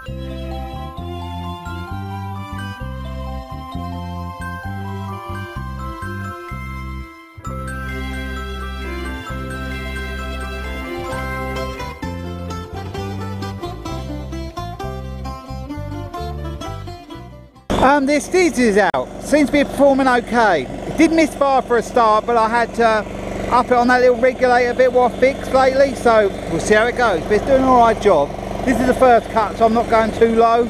The Estesia's out. Seems to be performing okay. It did miss fire for a start, but I had to up it on that little regulator bit what I fixed lately, so we'll see how it goes. But it's doing an alright job. This is the first cut, so I'm not going too low.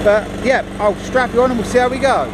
But yeah, I'll strap it on and we'll see how we go.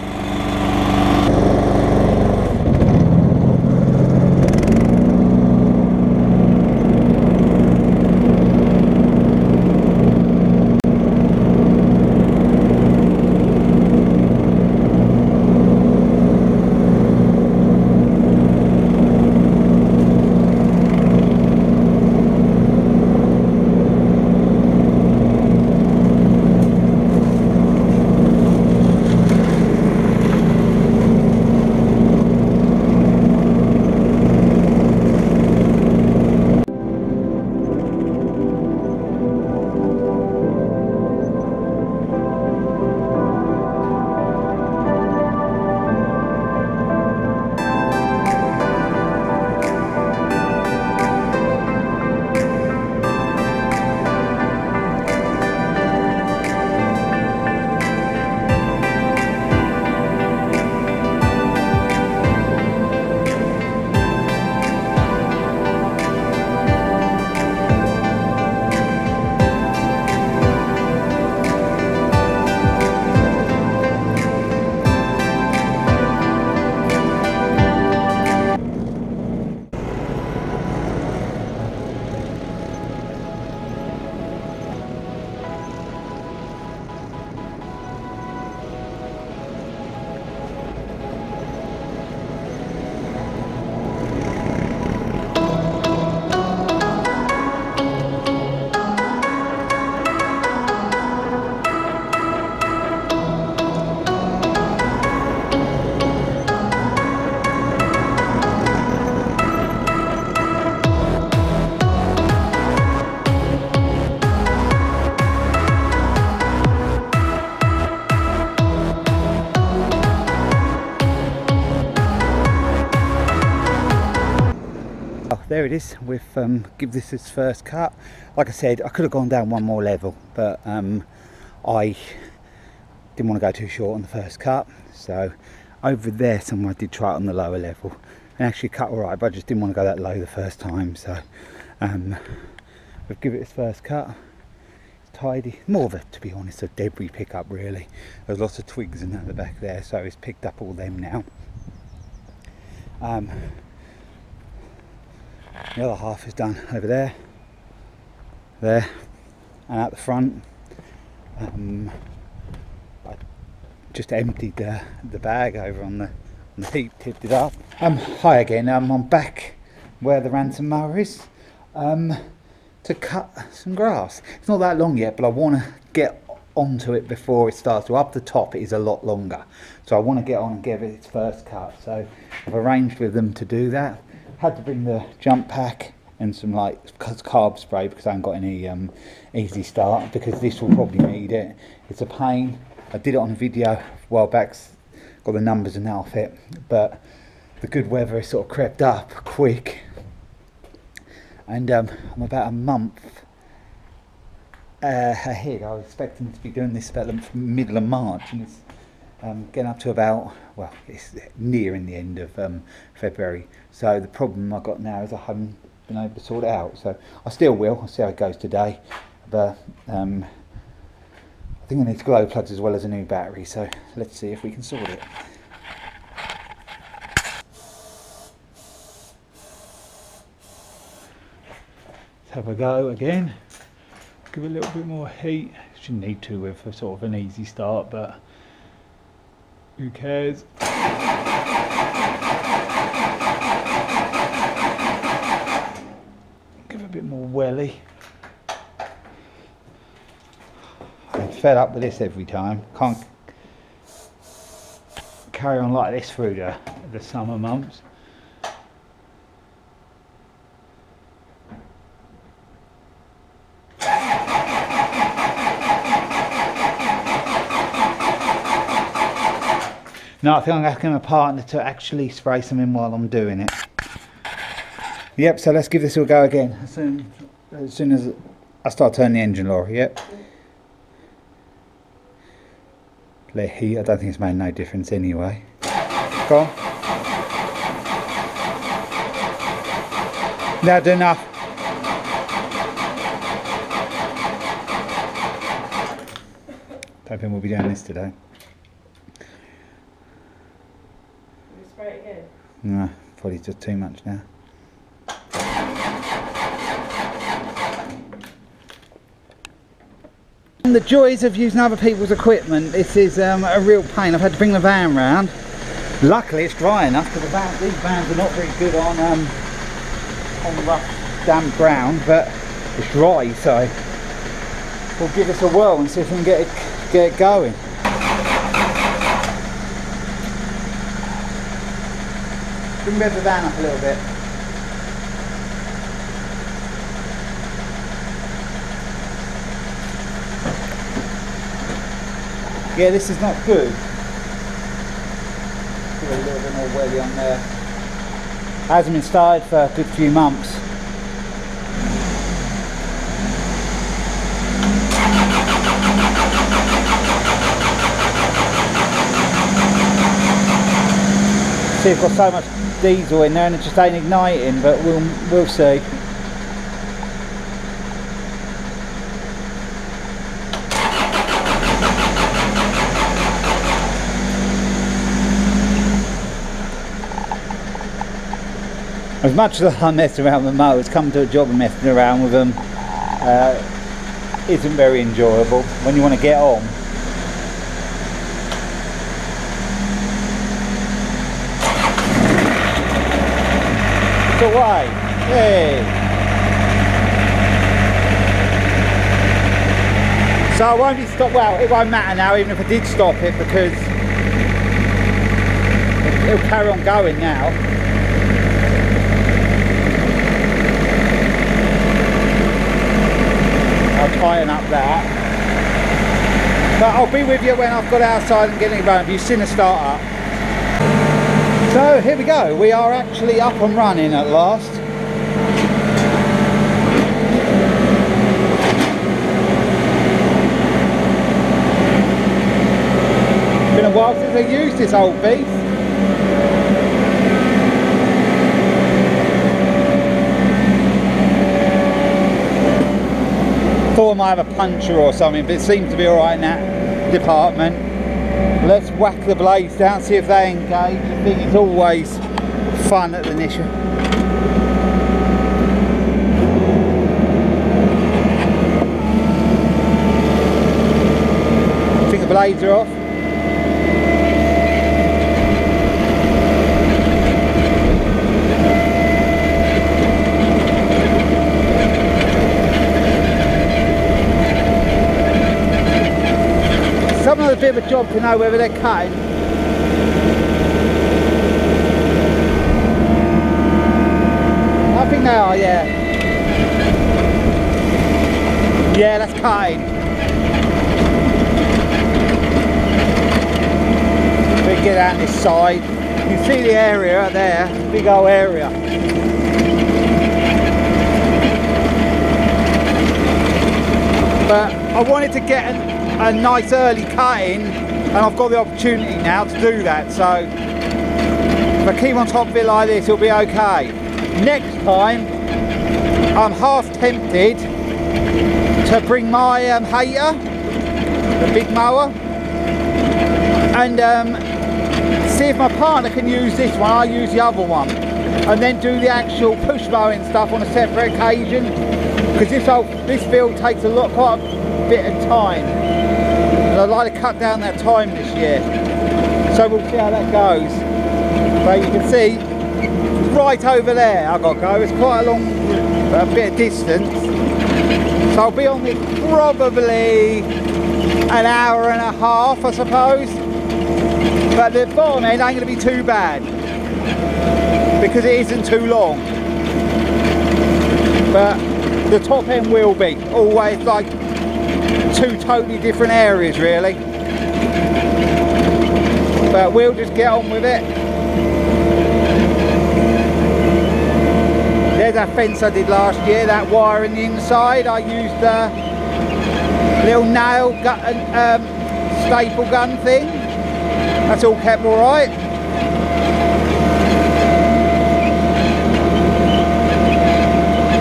There it is. We've give this its first cut. Like I said, I could have gone down one more level, but I didn't want to go too short on the first cut. So over there somewhere I did try it on the lower level and actually cut alright, but I just didn't want to go that low the first time. So we've given it its first cut. It's tidy. More of a, to be honest, a debris pickup really. There's lots of twigs in at the back there, so it's picked up all them now. The other half is done over there, and out the front. I just emptied the bag over on the heap, tipped it up. Hi again. I'm back where the ransom mower is to cut some grass. It's not that long yet, but I want to get onto it before it starts to. Up the top it is a lot longer, so I want to get on and give it its first cut. So I've arranged with them to do that. Had to bring the jump pack and some like carb spray because I haven't got any easy start, because this will probably need it. It's a pain. I did it on a video a while back, got the numbers and outfit, but the good weather has sort of crept up quick, and I'm about a month ahead. I was expecting to be doing this about the middle of March, and it's getting up to about, well, it's nearing the end of February. So the problem I've got now is I haven't been able to sort it out. So I still will. I'll see how it goes today. But I think I need glow plugs as well as a new battery. So let's see if we can sort it. Let's have a go again. Give it a little bit more heat. Shouldn't need to with a sort of an easy start, but who cares? Give it a bit more welly. I'm fed up with this every time. Can't carry on like this through the summer months. No, I think I'm asking my partner to actually spray some in while I'm doing it. Yep, so let's give this a go again. As soon as I start turning the engine, Laura, yep. Let heat, I don't think it's made no difference anyway. Go on. That'll do enough. Don't think we'll be doing this today. Will you spray it again? No, probably just too much now. And the joys of using other people's equipment, this is a real pain. I've had to bring the van round. Luckily it's dry enough because these vans are not very good on rough damp ground, but it's dry, so we'll give this a whirl and see if we can get it going. Bring the van up a little bit. Yeah, this is not good. Put a little bit more welly on there. Hasn't been started for a good few months. See, it's got so much diesel in there and it just ain't igniting, but we'll see. As much as I mess around with mowers, coming to a job and messing around with them isn't very enjoyable when you want to get on. It's away. Hey. So I won't be stopped. Well, it won't matter now, even if I did stop it, because it'll carry on going now. I'll tighten up that, but I'll be with you when I've got outside and getting it running. You've seen the start up. So here we go, we are actually up and running at last. Been a while since I used this old beast. Thought I might have a puncture or something, but it seems to be alright in that department. Let's whack the blades down, see if they engage. I think it's always fun at the initial. I think the blades are off. Sometimes a bit of a job to know whether they're cutting. I think they are, yeah. Yeah, that's cutting. We get out this side. You can see the area there, big old area. But I wanted to get a nice early cut-in, and I've got the opportunity now to do that, so if I keep on top of it like this, it'll be okay. Next time I'm half tempted to bring my hater, the big mower, and see if my partner can use this one. I'll use the other one, and then do the actual push mowing stuff on a separate occasion, because this field takes quite a bit of time. I'd like to cut down that time this year, so we'll see how that goes. But you can see right over there I've got to go. It's quite a bit of distance, so I'll be on this probably an hour and a half, I suppose. But the bottom end ain't going to be too bad because it isn't too long, but the top end will be. Always like two totally different areas really, but but we'll just get on with it. There's that fence I did last year, that wire in the inside. I used a little nail gun, staple gun thing. That's all kept all right.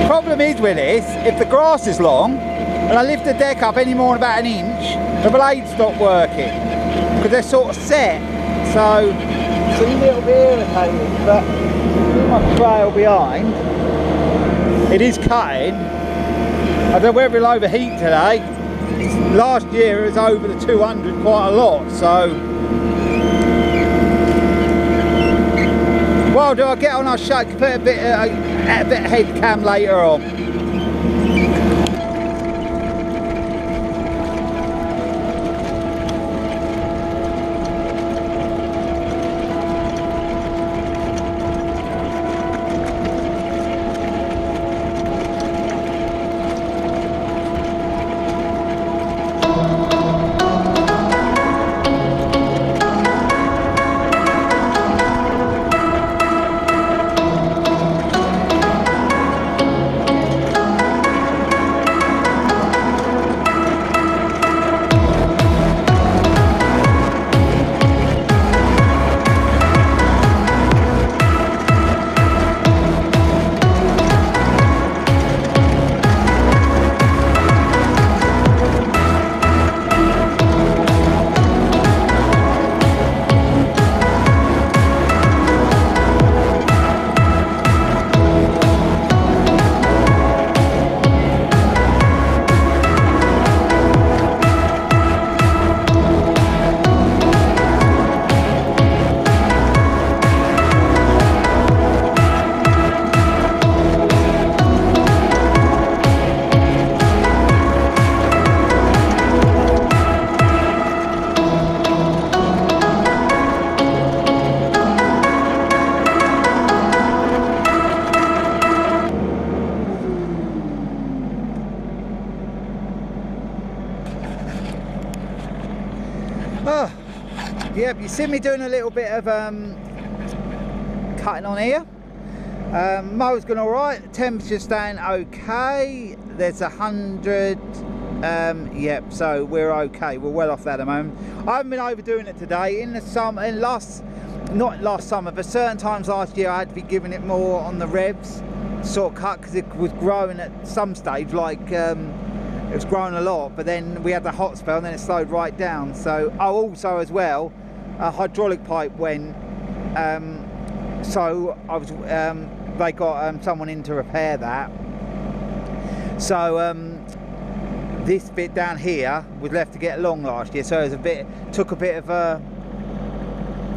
Problem is with this, if the grass is long and I lift the deck up any more than about an inch, the blades stop working because they're sort of set. So it's a little bit irritating, but with my trail behind, it is cutting. I don't know whether it'll overheat today. Last year it was over the 200 quite a lot, so well, do I get on our shut, put a bit of head cam later on. Oh, yep, you see me doing a little bit of cutting on here. Mower's going alright, the temperature's staying okay. There's 100, yep, so we're okay, we're well off that at the moment. I haven't been overdoing it today. In the summer, not last summer, but certain times last year I had to be giving it more on the revs, sort of cut, because it was growing at some stage, like it was growing a lot, but then we had the hot spell and then it slowed right down. So also as well, a hydraulic pipe went, so I was they got someone in to repair that. So this bit down here was left to get along last year, so it was took a bit of a,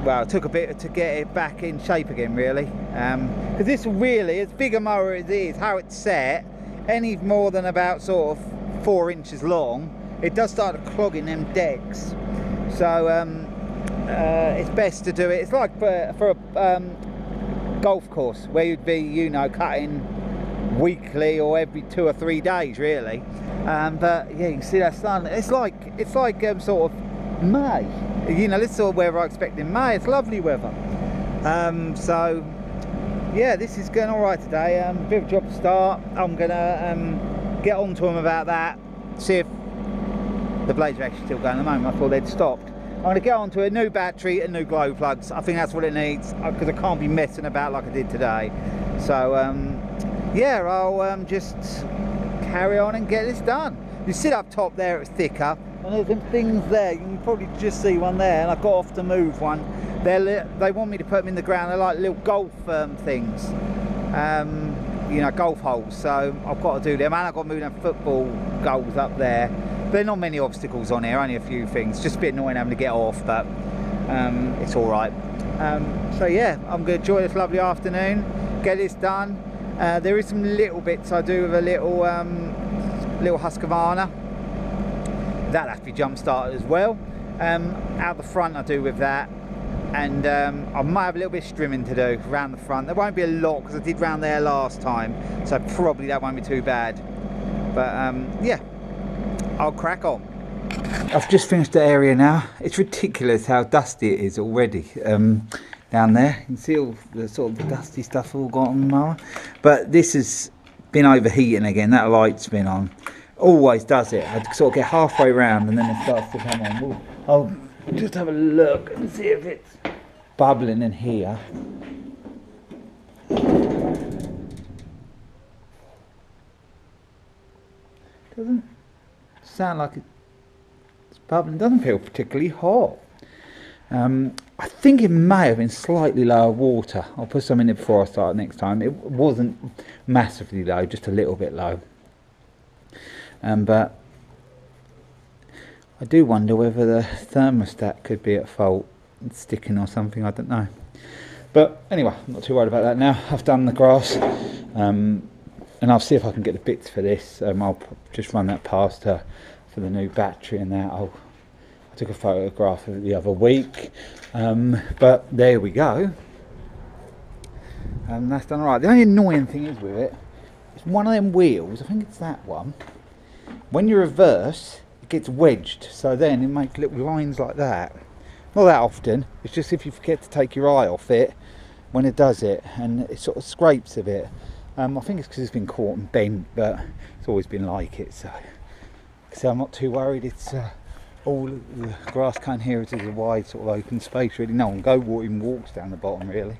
well, it took a bit to get it back in shape again, really. Because this really, as big a mower as it is, how it's set, any more than about sort of 4 inches long, it does start clogging them decks. So it's best to do it. It's like for a golf course where you'd be, you know, cutting weekly or every 2 or 3 days, really. But yeah, you can see that sun. It's like sort of May. You know, this sort of weather I expect in May. It's lovely weather. So yeah, this is going all right today. Bit of a job to start. I'm gonna get on to them about that, see if the blades are actually still going at the moment. I thought they'd stopped. I'm going to get on to a new battery and new glow plugs. I think that's what it needs, because I can't be messing about like I did today. So yeah, I'll just carry on and get this done. You sit up top there, it's thicker, and there's some things there. You can probably just see one there, and I got off to move one. They want me to put them in the ground. They're like little golf things. You know, golf holes, so I've got to do them, and I've got to move them football goals up there. There are not many obstacles on here, only a few things. Just a bit annoying having to get off, but it's all right. So yeah, I'm going to enjoy this lovely afternoon, get this done. There is some little bits I do with a little Husqvarna. That'll have to be jump started as well. Out the front I do with that. And I might have a little bit of strimming to do around the front. There won't be a lot because I did round there last time, so probably that won't be too bad. But yeah, I'll crack on. I've just finished the area now. It's ridiculous how dusty it is already down there. You can see all the sort of the dusty stuff all got on the mower. But this has been overheating again. That light's been on. Always does it. I sort of get halfway round and then it starts to come on. Ooh, I'll just have a look and see if it's bubbling in here. Doesn't sound like it's bubbling. Doesn't feel particularly hot. I think it may have been slightly lower water. I'll put some in it before I start next time. It wasn't massively low, just a little bit low. But I do wonder whether the thermostat could be at fault. It's sticking or something, I don't know. But anyway, I'm not too worried about that now. I've done the grass. And I'll see if I can get the bits for this. I'll just run that past her for the new battery and that. I took a photograph of it the other week. But there we go. That's done alright. The only annoying thing is with it, it's one of them wheels, I think it's that one. When you reverse, it gets wedged. So then it makes little lines like that. Not that often. It's just if you forget to take your eye off it when it does it. And it sort of scrapes a bit. I think it's because it's been caught and bent, but it's always been like it, so I'm not too worried. It's all the grass cutting here is a wide sort of open space, really. No one even walks down the bottom, really.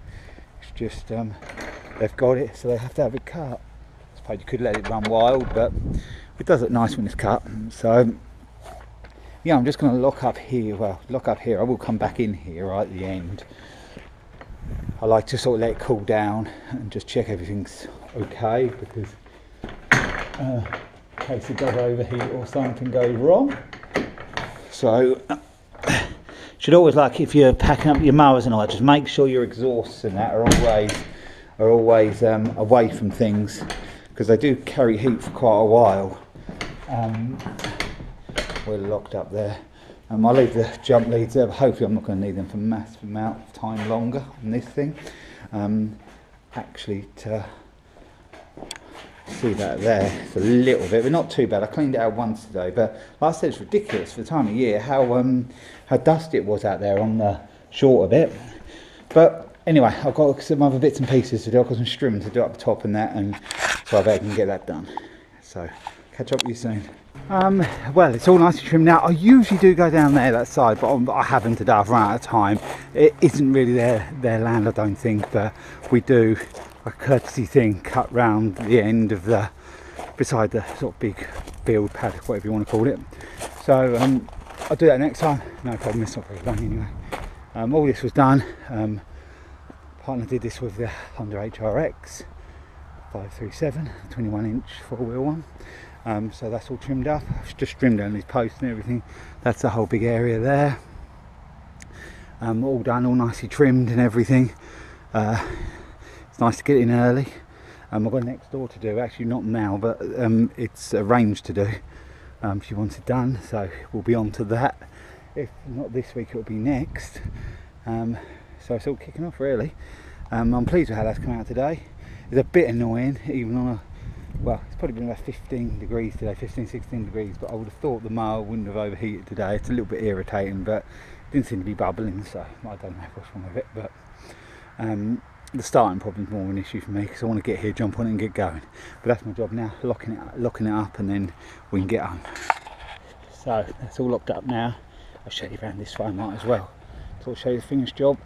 It's just they've got it, so they have to have it cut. I suppose you could let it run wild, but it does look nice when it's cut. So yeah, I'm just going to lock up here. Well, lock up here. I will come back in here right at the end. I like to sort of let it cool down and just check everything's okay, because in case it does overheat or something goes wrong. So should always, like, if you're packing up your mowers and all that, just make sure your exhausts and that are always away from things, because they do carry heat for quite a while. We're locked up there. I'll leave the jump leads there, but hopefully I'm not going to need them for a massive amount of time longer on this thing. Actually, to see that there, it's a little bit, but not too bad. I cleaned it out once today, but like I said, it's ridiculous for the time of year how dusty it was out there on the short of it. But anyway, I've got some other bits and pieces to do. I've got some string to do up the top and that, and so I bet I can get that done. So catch up with you soon. Well, it's all nicely trimmed now. I usually do go down there, that side, but I haven't today. I've run out of time. It isn't really their land, I don't think, but we do a courtesy thing, cut round the end of beside the sort of big field paddock, whatever you want to call it. So I'll do that next time. No problem, it's not very long anyway. All this was done. Partner did this with the Honda HRX 537, 21-inch four-wheel one. So that's all trimmed up. I've just trimmed down these posts and everything. That's the whole big area there. All done, all nicely trimmed and everything. It's nice to get in early. I've got next door to do, actually not now, but it's arranged to do. She wants it done, so we'll be on to that. If not this week, it'll be next. So it's all kicking off, really. I'm pleased with how that's come out today. It's a bit annoying, even on a, well, it's probably been about 15 degrees today, 15, 16 degrees, but I would have thought the mower wouldn't have overheated today. It's a little bit irritating, but it didn't seem to be bubbling, so I don't know what's wrong with it. But the starting problem is more an issue for me, because I want to get here, jump on it and get going. But that's my job now, locking it up, and then we can get home. So that's all locked up now. I'll show you around this way, might as well. So I'll show you the finished job.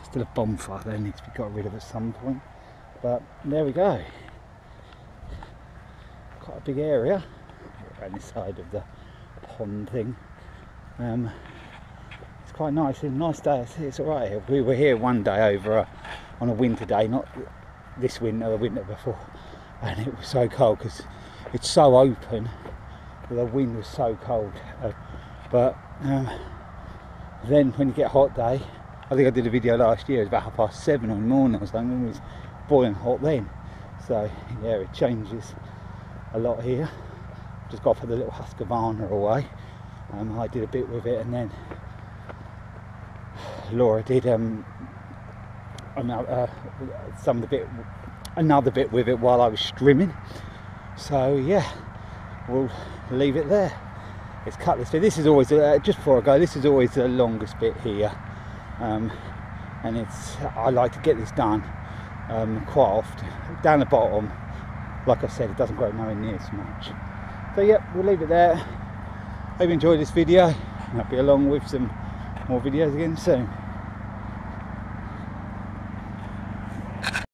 Still a bonfire there, needs to be got rid of at some point. But there we go. Quite a big area around this side of the pond thing. It's quite nice. It's a nice day. It's alright here. We were here one day over on a winter day, not this winter, the winter before, and it was so cold because it's so open. The wind was so cold. But then when you get a hot day, I think I did a video last year, it was about 7:30 in the morning or something, it was boiling hot then. So yeah, it changes a lot here. Just got to put the little Husqvarna away. I did a bit with it, and then Laura did another bit with it while I was strimming. So yeah, we'll leave it there. Let's cut this bit. This is always just before I go. This is always the longest bit here, and I like to get this done quite often. Down the bottom, like I said, it doesn't grow nowhere near as much. So yeah, we'll leave it there. Hope you enjoyed this video. I'll be along with some more videos again soon.